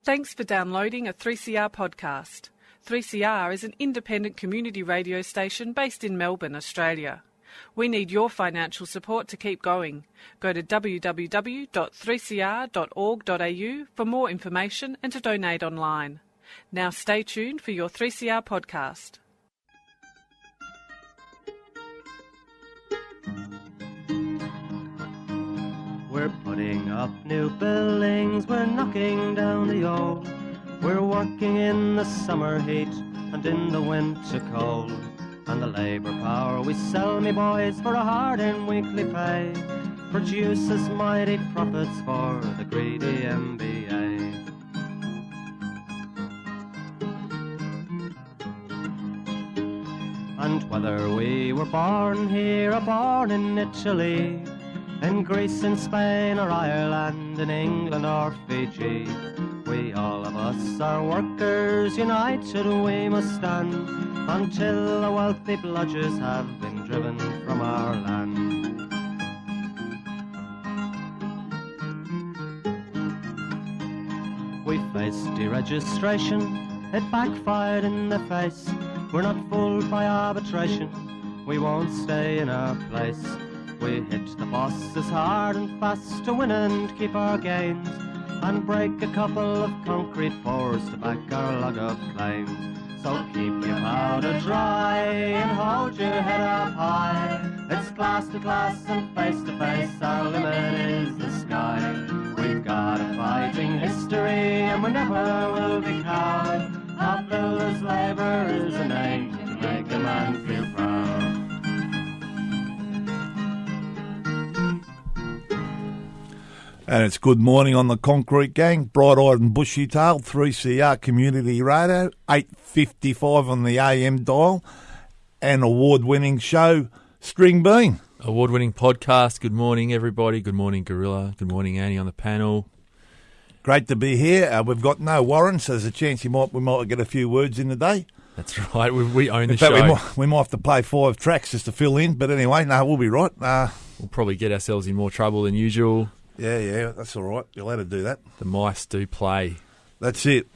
Thanks for downloading a 3CR podcast. 3CR is an independent community radio station based in Melbourne, Australia. We need your financial support to keep going. Go to www.3cr.org.au for more information and to donate online. Now stay tuned for your 3CR podcast. We're putting up new buildings, we're knocking down the old. We're working in the summer heat and in the winter cold. And the labour power we sell, me boys, for a hard-earned weekly pay produces mighty profits for the greedy MBA. And whether we were born here or born in Italy, in Greece, in Spain or Ireland, in England or Fiji, we all of us are workers, united we must stand, until the wealthy bludgers have been driven from our land. We faced deregistration, it backfired in the face. We're not fooled by arbitration, we won't stay in our place. We hit the bosses hard and fast to win and keep our gains, and break a couple of concrete pours to back our log of claims. So keep your powder dry and hold your head up high. It's class to class and face to face, our limit is the sky. We've got a fighting history and we never will be cowed. Our builders' labour is a name to make a man feel proud. And it's good morning on the Concrete Gang, bright-eyed and bushy-tailed, 3CR Community Radio, 8:55 on the AM dial, and award-winning show, String Bean. Award-winning podcast. Good morning, everybody. Good morning, Gorilla. Good morning, Annie on the panel. Great to be here. We've got no Warren, so there's a chance we might get a few words in today. That's right. We own the in fact, show. We might have to play 5 tracks just to fill in, but anyway, no, we'll be right. We'll probably get ourselves in more trouble than usual. Yeah, that's all right. You're allowed to do that. The mice do play. That's it.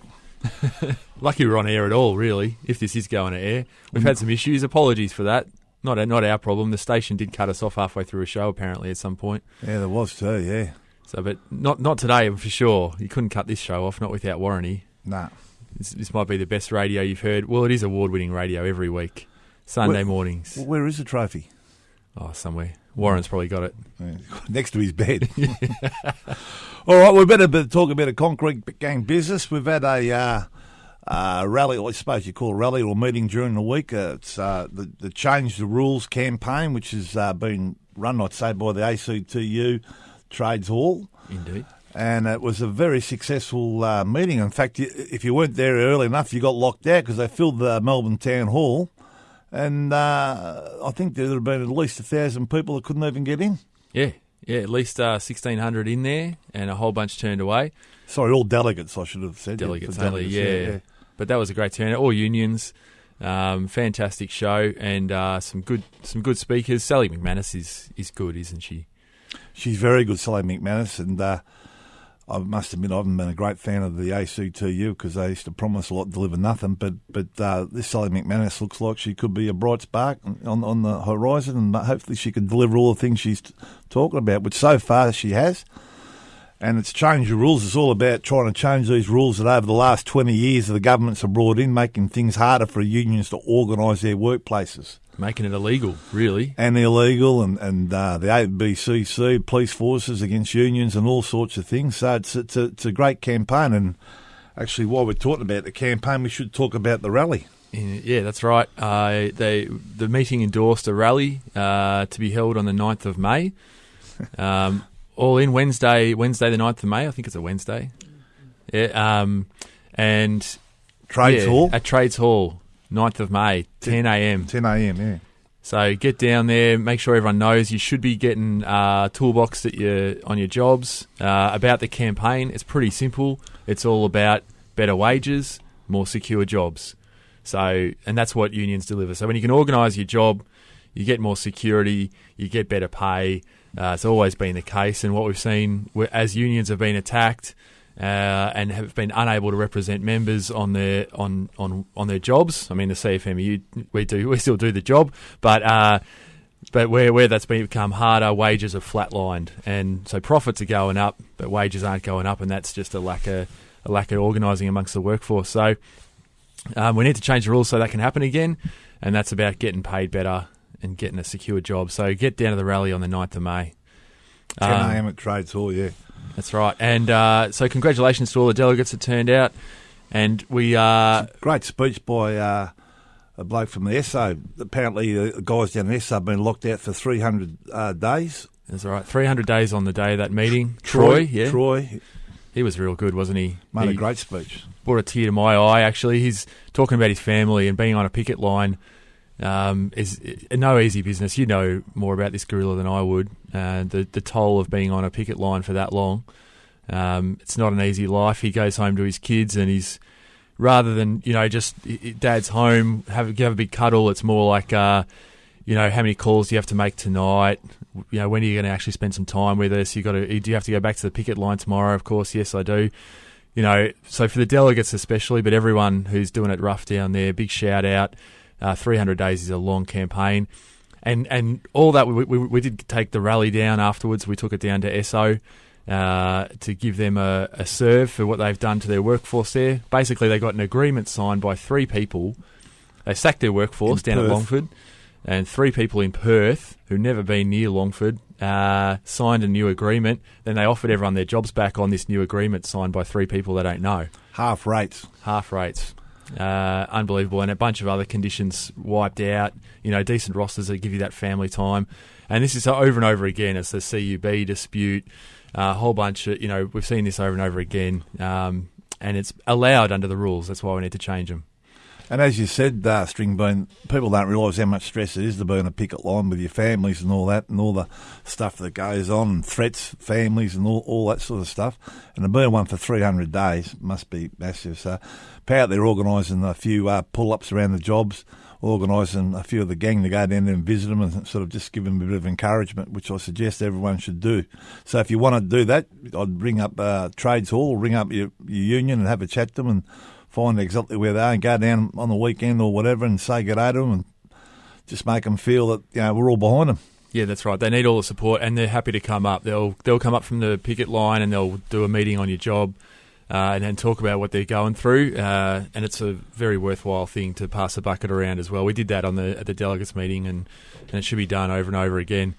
Lucky we're on air at all, really, if this is going to air. We've had some issues. Apologies for that. Not our problem. The station did cut us off halfway through a show, apparently, at some point. Yeah, there was too, yeah. So, but not today, for sure. You couldn't cut this show off, not without warranty. Nah. This might be the best radio you've heard. Well, it is award-winning radio every week. Sunday mornings. Where is the trophy? Oh, somewhere. Warren's probably got it. Next to his bed. All right, we better talk about a Concrete Gang business. We've had a rally, I suppose you call a rally or meeting during the week. It's the Change the Rules campaign, which has been run, I'd say, by the ACTU Trades Hall. Indeed. And it was a very successful meeting. In fact, if you weren't there early enough, you got locked out because they filled the Melbourne Town Hall. And I think there would have been at least 1,000 people that couldn't even get in. Yeah, at least 1,600 in there and a whole bunch turned away. Sorry, all delegates, I should have said. Delegates only, yeah. But that was a great turnout. All unions, fantastic show, and some good speakers. Sally McManus is good, isn't she? She's very good, Sally McManus, and I must admit I haven't been a great fan of the ACTU because they used to promise a lot and deliver nothing. But this Sally McManus looks like she could be a bright spark on the horizon, and hopefully she can deliver all the things she's talking about, which so far she has. And it's Change the Rules. It's all about trying to change these rules that over the last 20 years the governments have brought in, making things harder for unions to organise their workplaces. Making it illegal, really. And illegal, and the ABCC, police forces against unions and all sorts of things. So it's a great campaign. And actually, while we're talking about the campaign, we should talk about the rally. Yeah, that's right. The meeting endorsed a rally to be held on the 9th of May. All in Wednesday the 9th of May. I think it's a Wednesday. Yeah, and Trades Hall? At Trades Hall. 9th of May, 10 a.m. 10 a.m, yeah. So get down there, make sure everyone knows. You should be getting toolbox on your jobs. About the campaign, it's pretty simple. It's all about better wages, more secure jobs. So, and that's what unions deliver. So when you can organise your job, you get more security, you get better pay. It's always been the case. And what we've seen, as unions have been attacked, and have been unable to represent members on their jobs. I mean, the CFMEU, we still do the job, but where that's become harder, wages have flatlined, and so profits are going up, but wages aren't going up, and that's just a lack of organising amongst the workforce. So we need to change the rules so that can happen again, and that's about getting paid better and getting a secure job. So get down to the rally on the 9th of May. 10 a.m. at Trades Hall, yeah. That's right. And so congratulations to all the delegates that turned out. And we great speech by a bloke from the SO. Apparently the guys down in SO have been locked out for 300 days. That's right. 300 days on the day of that meeting. Troy. He was real good, wasn't he? Made a great speech. Brought a tear to my eye, actually. He's talking about his family and being on a picket line. Is no easy business. You know more about this gorilla than I would. The toll of being on a picket line for that long. It's not an easy life. He goes home to his kids, and he's rather than just dad's home, have a big cuddle. It's more like how many calls do you have to make tonight? When are you going to actually spend some time with us? Do you have to go back to the picket line tomorrow? Of course, yes, I do. So for the delegates especially, but everyone who's doing it rough down there, big shout out. 300 days is a long campaign. And all that, we did take the rally down afterwards. We took it down to SO to give them a serve for what they've done to their workforce there. Basically, they got an agreement signed by 3 people. They sacked their workforce down at Longford, and 3 people in Perth who'd never been near Longford signed a new agreement. Then they offered everyone their jobs back on this new agreement signed by 3 people they don't know. Half rates. Unbelievable. And a bunch of other conditions wiped out, decent rosters that give you that family time. And this is over and over again. It's the CUB dispute, a whole bunch of, we've seen this over and over again. And it's allowed under the rules. That's why we need to change them. And as you said, Stringbean, people don't realise how much stress it is to be on a picket line with your families and all that, and all the stuff that goes on, and threats, families, and all that sort of stuff. And to be one for 300 days must be massive. So, out there organising a few pull-ups around the jobs, organising a few of the gang to go down there and visit them and sort of just give them a bit of encouragement, which I suggest everyone should do. So if you want to do that, I'd ring up Trades Hall, ring up your union and have a chat to them and find exactly where they are and go down on the weekend or whatever and say good day to them and just make them feel that we're all behind them. Yeah, that's right. They need all the support, and they're happy to come up. They'll come up from the picket line and they'll do a meeting on your job and then talk about what they're going through. And it's a very worthwhile thing to pass the bucket around as well. We did that at the delegates meeting, and it should be done over and over again.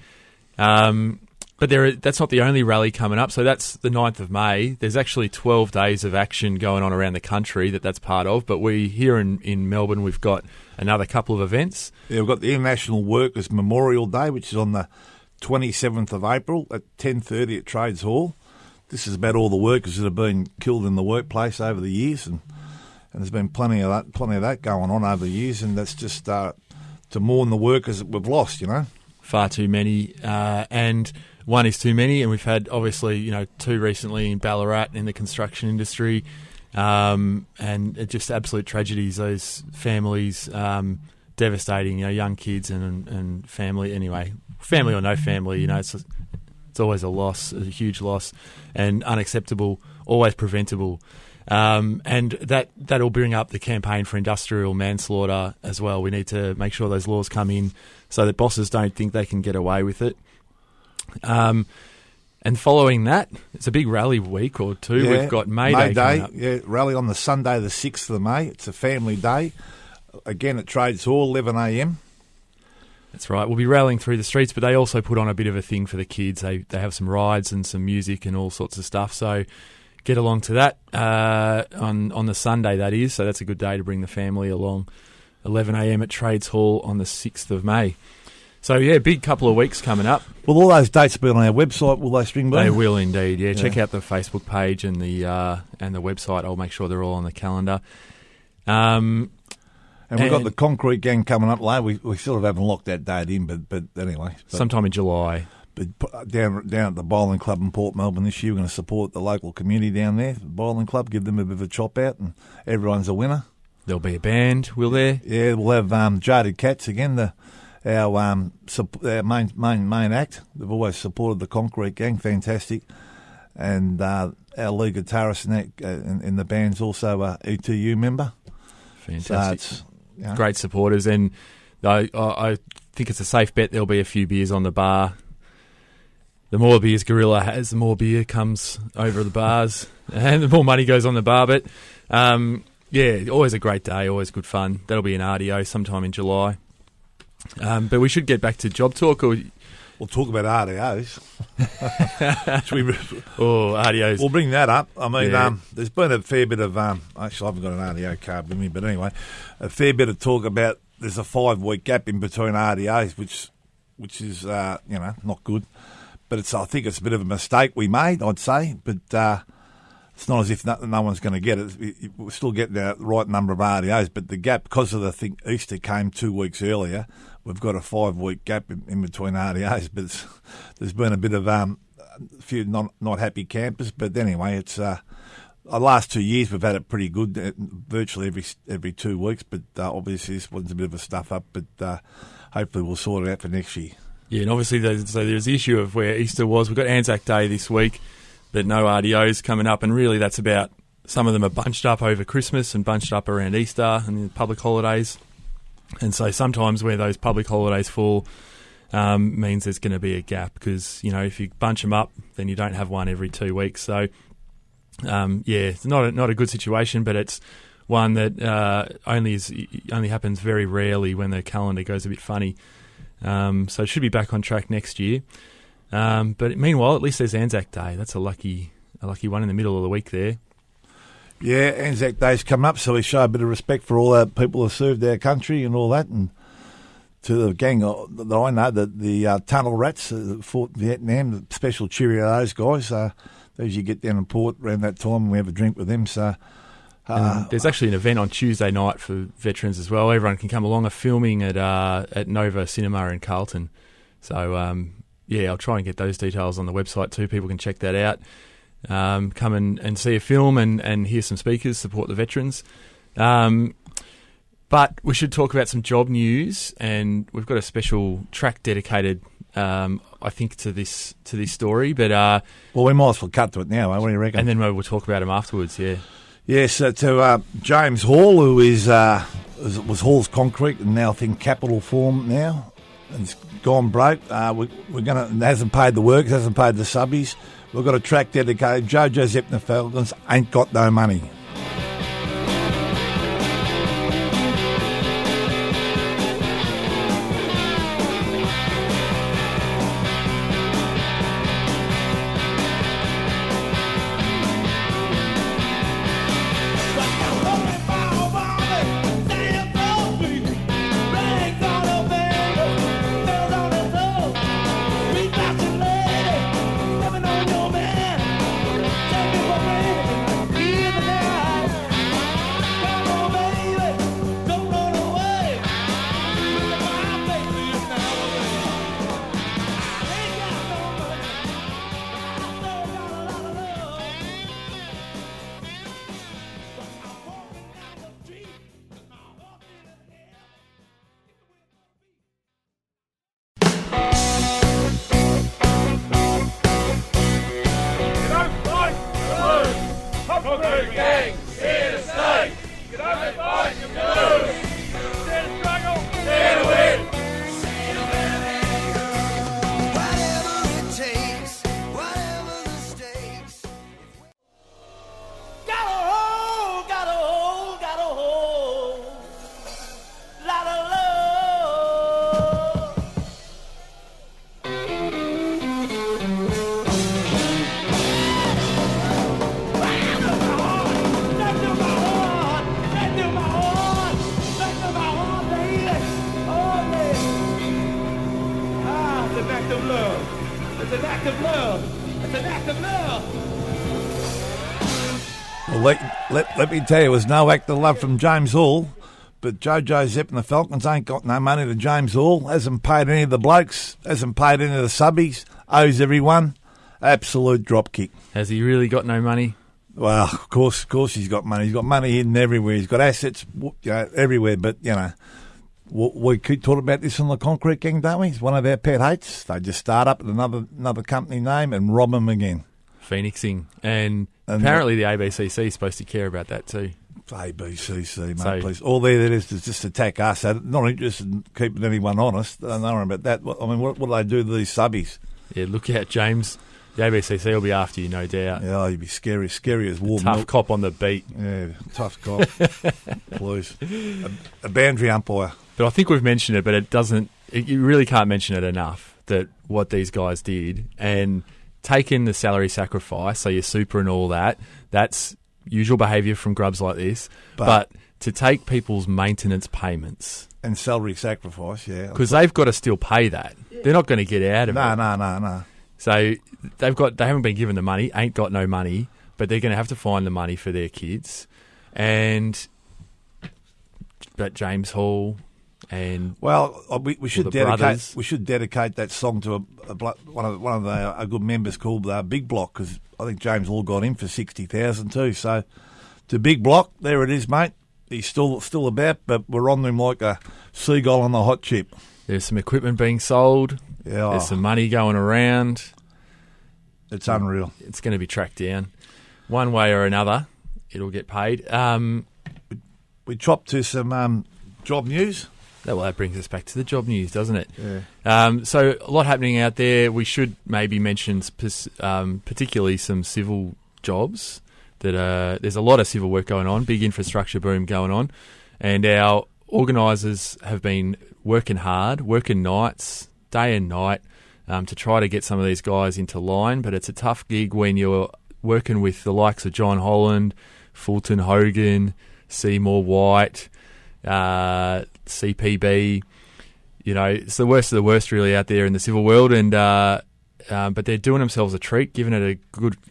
But that's not the only rally coming up. So that's the 9th of May. There's actually 12 days of action going on around the country that's part of. But we here in Melbourne, we've got another couple of events. Yeah, we've got the International Workers' Memorial Day, which is on the 27th of April at 10:30 at Trades Hall. This is about all the workers that have been killed in the workplace over the years, and there's been plenty of that going on over the years, and that's just to mourn the workers that we've lost, Far too many, and one is too many, and we've had, obviously, 2 recently in Ballarat in the construction industry, and it just absolute tragedies, those families, devastating, young kids and family, anyway, family or no family, it's always a loss, a huge loss, and unacceptable, always preventable. And that'll bring up the campaign for industrial manslaughter as well. We need to make sure those laws come in so that bosses don't think they can get away with it. And following that, it's a big rally week or two. Yeah, we've got May Day coming up. Yeah, rally on the Sunday, the 6th of May. It's a family day. Again at Trades Hall, 11 a.m. That's right. We'll be rallying through the streets, but they also put on a bit of a thing for the kids. They have some rides and some music and all sorts of stuff. So get along to that on the Sunday, that is. So that's a good day to bring the family along. 11 a.m. at Trades Hall on the 6th of May. So, yeah, big couple of weeks coming up. Will all those dates be on our website, will they, Stringbean? They will indeed, yeah. Check out the Facebook page and the website. I'll make sure they're all on the calendar. And we've got the concrete gang coming up later. We sort of haven't locked that date in, but anyway. Sometime in July. But down at the Bowling Club in Port Melbourne this year, we're going to support the local community down there, the Bowling Club, give them a bit of a chop out, and everyone's a winner. There'll be a band, will there? Yeah, we'll have Jaded Cats again, our main act. They've always supported the concrete gang, fantastic. And our lead guitarist in the band's also a ETU member. Fantastic. So it's, great supporters, and I think it's a safe bet there'll be a few beers on the bar. The more beers Gorilla has, the more beer comes over the bars, and the more money goes on the bar. But always a great day, always good fun. That'll be an RDO sometime in July. But we should get back to job talk. Or we'll talk about RDOs. RDOs. We'll bring that up. I mean, there's been a fair bit of... actually, I haven't got an RDO card with me, but anyway, a fair bit of talk about there's a 5-week gap in between RDOs, which is, not good. But I think it's a bit of a mistake we made, I'd say. But it's not as if no one's going to get it. We're still getting the right number of RDOs, but the gap, because of the thing, Easter came 2 weeks earlier, we've got a 5-week gap in between RDOs. But there's been a bit of a few not happy campers. But anyway, it's the last 2 years we've had it pretty good, virtually every 2 weeks. But obviously this one's a bit of a stuff up. But hopefully we'll sort it out for next year. Yeah, and obviously there's the issue of where Easter was. We've got Anzac Day this week, but no RDOs coming up, and really that's about some of them are bunched up over Christmas and bunched up around Easter and the public holidays. And so sometimes where those public holidays fall means there's going to be a gap because, if you bunch them up, then you don't have one every 2 weeks. So, it's not a good situation, but it's one that only happens very rarely when the calendar goes a bit funny. So it should be back on track next year. But meanwhile, at least there's Anzac Day. That's a lucky one in the middle of the week there. Yeah, Anzac Day's coming up, so we show a bit of respect for all our people who served our country and all that. And to the gang that I know, the Tunnel Rats, fought Vietnam, the special cheerio to those guys. Those you get down in Port around that time and we have a drink with them. So there's actually an event on Tuesday night for veterans as well. Everyone can come along. A filming at Nova Cinema in Carlton. So, I'll try and get those details on the website too. People can check that out. Come and see a film and hear some speakers, support the veterans. But we should talk about some job news, and we've got a special track dedicated, I think, to this story. But well, we might as well cut to it now. What do you reckon? And then we'll talk about them afterwards. Yeah. Yes, to James Hall, who was Hall's Concrete and now I think Capital Form now. It's gone broke. Hasn't paid the workers, hasn't paid the subbies. We've got a track dedicated. Jojo Zepp and the Falcons ain't got no money. Let me tell you, it was no act of love from James Hall, but Jojo Zepp and the Falcons ain't got no money to James Hall, hasn't paid any of the blokes, hasn't paid any of the subbies, owes everyone. Absolute dropkick. Has he really got no money? Well, of course he's got money. He's got money hidden everywhere. He's got assets everywhere, but, we keep talking about this on the Concrete Gang, don't we? It's one of our pet hates. They just start up with another company name and rob them again. Phoenixing. And Apparently the ABCC is supposed to care about that too. ABCC, mate, please. All there is just attack us. They're not interested in keeping anyone honest. They don't know about that. I mean, what do they do to these subbies? Yeah, look out, James. The ABCC will be after you, no doubt. Yeah, you'd be scary as warm tough milk. cop on the beat. Yeah, tough cop. Please. A boundary umpire. But I think we've mentioned it, but it doesn't. You really can't mention it enough that what these guys did and taking the salary sacrifice, so your super and all that. That's usual behaviour from grubs like this. But to take people's maintenance payments and salary sacrifice, yeah, because they've got to still pay that. They're not going to get out of it. No. So they haven't been given the money, ain't got no money, but they're going to have to find the money for their kids. But James Hall and we should dedicate that song to one of our good members called Big Block, because I think James Hall got in for 60,000 too. So to Big Block, there it is, mate. He's still about, but we're on him like a seagull on the hot chip. There's some equipment being sold. Yeah, there's some money going around. It's unreal. It's going to be tracked down. One way or another, it'll get paid. We chopped to some job news. That brings us back to the job news, doesn't it? Yeah. So a lot happening out there. We should maybe mention particularly some civil jobs. There's a lot of civil work going on, big infrastructure boom going on, and our organisers have been working hard, working nights, day and night, to try to get some of these guys into line. But it's a tough gig when you're working with the likes of John Holland, Fulton Hogan, Seymour White, CPB. You know, it's the worst of the worst really out there in the civil world, and but they're doing themselves a treat, giving it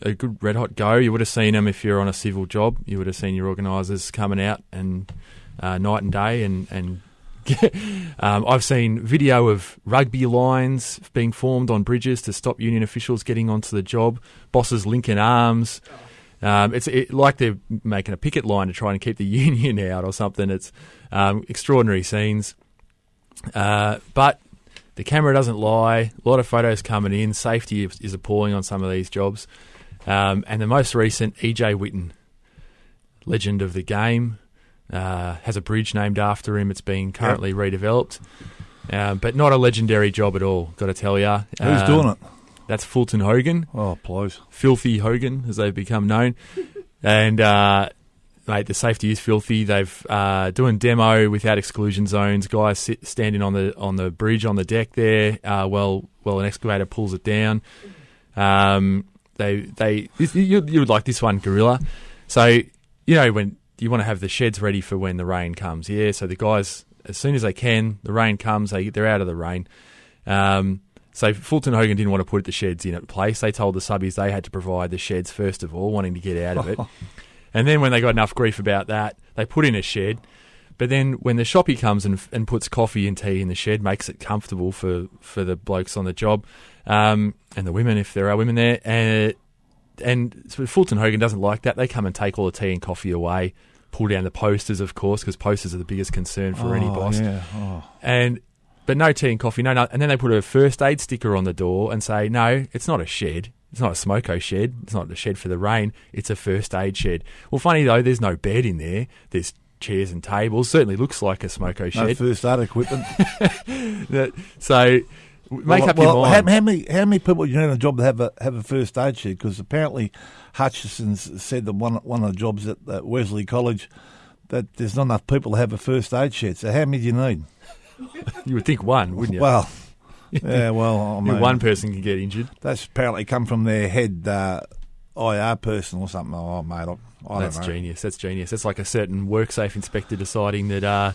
a good red hot go. You would have seen them if you're on a civil job. You would have seen your organisers coming out and night and day, and I've seen video of rugby lines being formed on bridges to stop union officials getting onto the job. Bosses linking arms. It's like they're making a picket line to try and keep the union out or something. It's extraordinary scenes. But the camera doesn't lie. A lot of photos coming in. Safety is appalling on some of these jobs. And the most recent, E.J. Whitten, legend of the game, has a bridge named after him. It's being currently redeveloped. But not a legendary job at all, got to tell you. Who's doing it? That's Fulton Hogan. Oh, please. Filthy Hogan, as they've become known. And, mate, the safety is filthy. They've doing demo without exclusion zones. Guys standing on the bridge on the deck there while an excavator pulls it down. You would like this one, Gorilla. So, you know, when you want to have the sheds ready for when the rain comes. Yeah, so the guys, as soon as they can, the rain comes, they're out of the rain. So Fulton Hogan didn't want to put the sheds in at place. They told the subbies they had to provide the sheds first of all, wanting to get out of it. And then when they got enough grief about that, they put in a shed. But then when the shoppy comes and puts coffee and tea in the shed, makes it comfortable for the blokes on the job, and the women, if there are women there. And so Fulton Hogan doesn't like that. They come and take all the tea and coffee away, pull down the posters, of course, because posters are the biggest concern for any boss. Yeah. But no tea and coffee, no. And then they put a first aid sticker on the door and say, no, it's not a shed. It's not a smoko shed. It's not a shed for the rain. It's a first aid shed. Well, funny though, there's no bed in there. There's chairs and tables. Certainly looks like a smoko shed. No first aid equipment. So make up your mind. How many people you need on a job to have a first aid shed? Because apparently Hutchison's said that one of the jobs at Wesley College that there's not enough people to have a first aid shed. So how many do you need? You would think one, wouldn't you? Well, yeah, I mean, one person can get injured. That's apparently come from their head IR person or something. Oh, mate, I don't know. That's genius. That's like a certain WorkSafe inspector deciding that a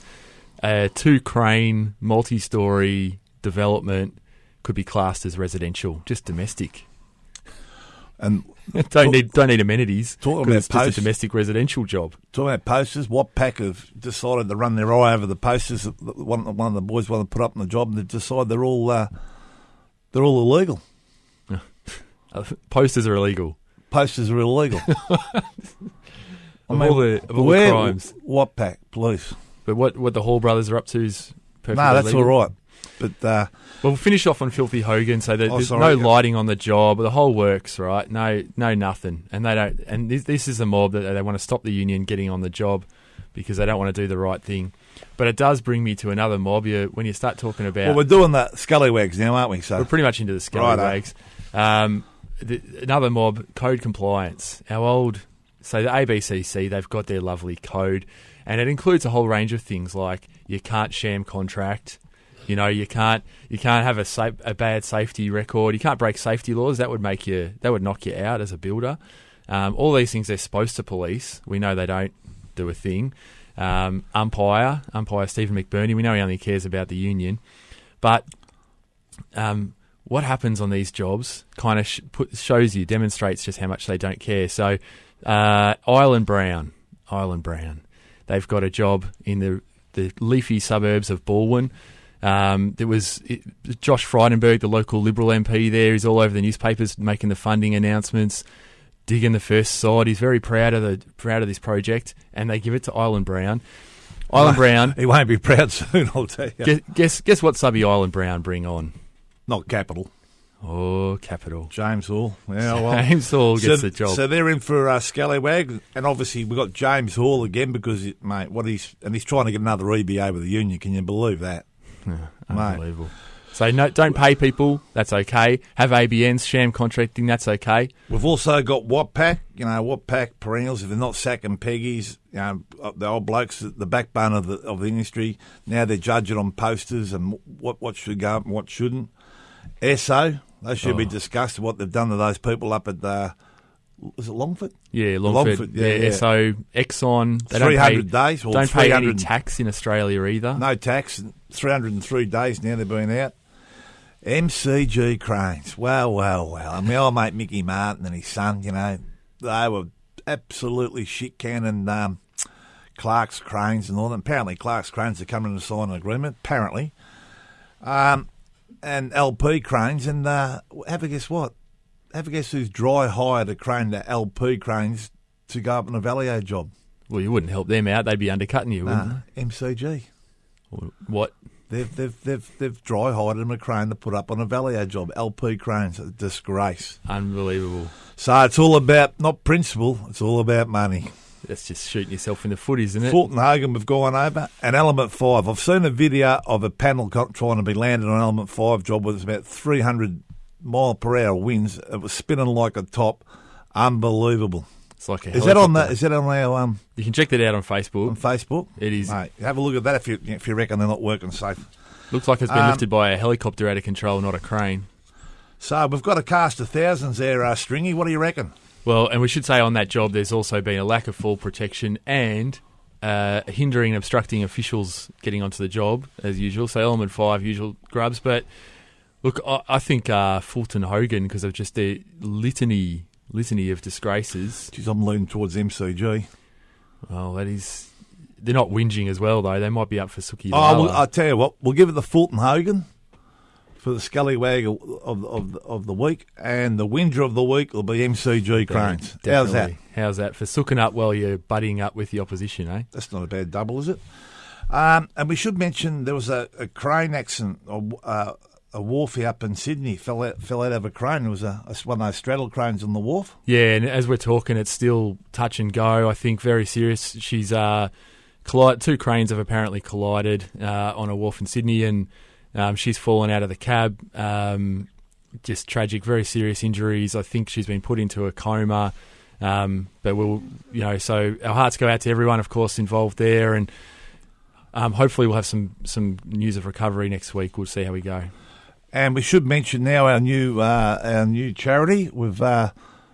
2-crane, multi-storey development could be classed as residential, just domestic. And don't need amenities. Talking about it's just a domestic residential job. Talking about posters, Watpac have decided to run their eye over the posters that one of the boys want to put up in the job, and they've decided they're all illegal. Posters are illegal. Posters are illegal. Of all the crimes. Watpac, please. But what the Hall brothers are up to is perfectly that's legal. all right. But Well, we'll finish off on Filthy Hogan. So there's sorry, no lighting on the job. The whole works, right? No, nothing. And they don't. And this is a mob that they want to stop the union getting on the job because they don't want to do the right thing. But it does bring me to another mob. When you start talking about, well, we're doing the scallywags now, aren't we? So we're pretty much into the scallywags. Another mob, code compliance. So the ABCC, they've got their lovely code, and it includes a whole range of things like you can't sham contract. You can't have a bad safety record. You can't break safety laws. That would knock you out as a builder. All these things they're supposed to police. We know they don't do a thing. Umpire Stephen McBurney. We know he only cares about the union, but what happens on these jobs kind of demonstrates just how much they don't care. So Island Brown, they've got a job in the leafy suburbs of Balwyn. There was Josh Frydenberg, the local Liberal MP there. He's all over the newspapers making the funding announcements, digging the first sod. He's very proud of this project, and they give it to Island Brown. Brown. He won't be proud soon, I'll tell you. Guess what subby Island Brown bring on? Not Capital. Oh, Capital. James Hall. Yeah, well, James Hall gets the job. So they're in for Scallywag, and obviously we've got James Hall again because, he's trying to get another EBA with the union. Can you believe that? Unbelievable. Mate. So don't pay people, that's okay. Have ABNs, sham contracting, that's okay. We've also got WAPAC, WAPAC perennials, if they're not sacking Peggies, the old blokes, the backbone of the industry. Now they're judging on posters and what should go up and what shouldn't. ESO, they should be discussed what they've done to those people up at is it Longford? Yeah, Longford. Yeah. So Exxon, they 300 days. Or don't pay any tax in Australia either. No tax. 303 days now they've been out. MCG Cranes. Well. My old mate Mickey Martin and his son, they were absolutely shit canning Clark's Cranes and all that. Apparently Clark's Cranes are coming to sign an agreement. Apparently. And LP Cranes. And have a guess what? Have a guess who's dry hired a crane to LP Cranes to go up on a Valio job? Well, you wouldn't help them out. They'd be undercutting you, wouldn't they? MCG. What? They've dry hired him a crane to put up on a Valio job. LP Cranes, a disgrace. Unbelievable. So it's all about not principle, it's all about money. That's just shooting yourself in the foot, isn't it? Fulton Hogan, we've gone over, and Element 5. I've seen a video of a panel trying to be landed on Element 5 job with about 300 mile per hour winds. It was spinning like a top. Unbelievable. It's like a Is that on our You can check that out on Facebook. On Facebook? It is. Mate, have a look at that if you reckon they're not working safe. Looks like it's been lifted by a helicopter out of control, not a crane. So we've got a cast of thousands there, Stringy. What do you reckon? Well, and we should say on that job there's also been a lack of fall protection and hindering and obstructing officials getting onto the job, as usual. So Element 5, usual grubs. But look, I think Fulton Hogan, because of just their litany of disgraces. Geez, I'm leaning towards MCG. Well, they're not whinging as well, though. They might be up for Suki. I'll tell you what, we'll give it the Fulton Hogan for the Scallywag of the week, and the whinger of the week will be MCG Cranes. How's that? How's that? For sooking up while you're buddying up with the opposition, eh? That's not a bad double, is it? And we should mention there was a crane accident, a wharfie up in Sydney fell out of a crane. It was one of those straddle cranes on the wharf. Yeah, and as we're talking, it's still touch and go. I think very serious. She's two cranes have apparently collided on a wharf in Sydney, and she's fallen out of the cab. Just tragic, very serious injuries. I think she's been put into a coma. But so our hearts go out to everyone, of course, involved there, and hopefully we'll have some news of recovery next week. We'll see how we go. And we should mention now our new charity. We've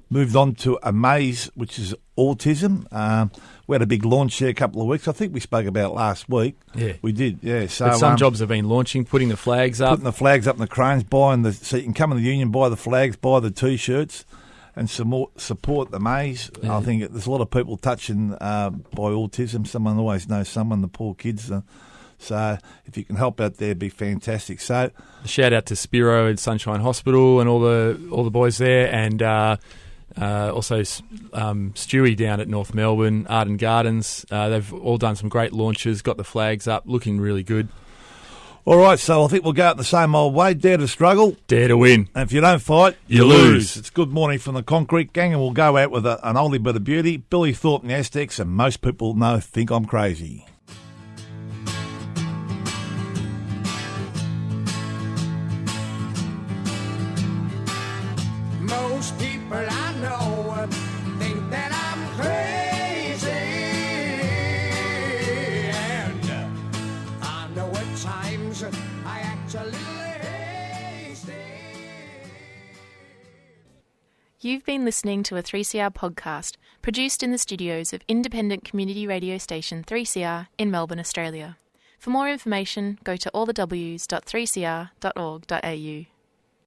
moved on to Amaze, which is autism. We had a big launch there a couple of weeks. I think we spoke about it last week. Yeah, we did. Yeah, so but some jobs have been launching, putting the flags up, in the cranes, so you can come in the union, buy the flags, buy the t-shirts, and support the Amaze. Yeah. I think there's a lot of people touching by autism. Someone always knows someone. The poor kids. So if you can help out there, it'd be fantastic. So shout out to Spiro and Sunshine Hospital and all the boys there, and also Stewie down at North Melbourne, Arden Gardens. They've all done some great launches, got the flags up, looking really good. All right, so I think we'll go out the same old way. Dare to struggle. Dare to win. And if you don't fight, You lose. It's Good Morning from the Concrete Gang, and we'll go out with an oldie bit of beauty. Billy Thorpe and the Aztecs, and most people think I'm crazy. Most people I know think that I'm crazy, and I know at times I act a little hasty. You've been listening to a 3CR podcast produced in the studios of independent community radio station 3CR in Melbourne, Australia. For more information, go to allthews.3cr.org.au.